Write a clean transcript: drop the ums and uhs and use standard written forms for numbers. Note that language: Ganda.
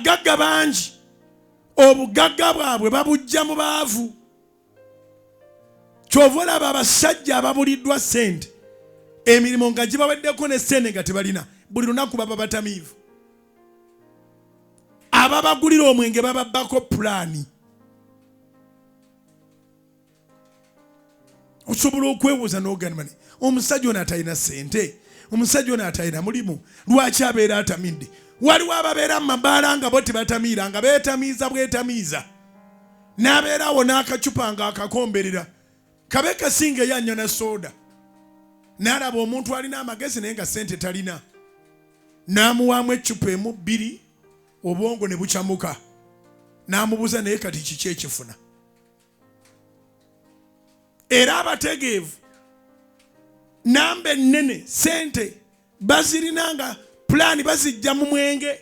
abagagga banji obugagga bwabwe babujja mu baavu. Kyova olaba abasajja ababuliddwa ssente emirimu nga gibaweddeko ne ssente nga tebalina, buli lunaku baba batamiivu. Ababagulira omwenge bababbako pulaani. Osobola okwebuuza n'ogamba nti omusajja ono atalina ssente, omusajja ono atalina mulimu, lwaki abeera atamidde? Waliwo ababeera mu mabaala nga bo tebatamiira, nga beetamiiza bwetamiiza, n'abeerawo n'akacupa nga akakomberera kabe kasinga eyannyo na sooda, n'alaba omuntu alina amagezi naye nga ssente talina, n'amuwaamu eccupa emu bbiri, obwongo ne bucamuka, n'amubuuza naye kati kiki ekifuna? Era abategeevu namba ennene ssente bazirina nga pulaani bazijja mu mwenge.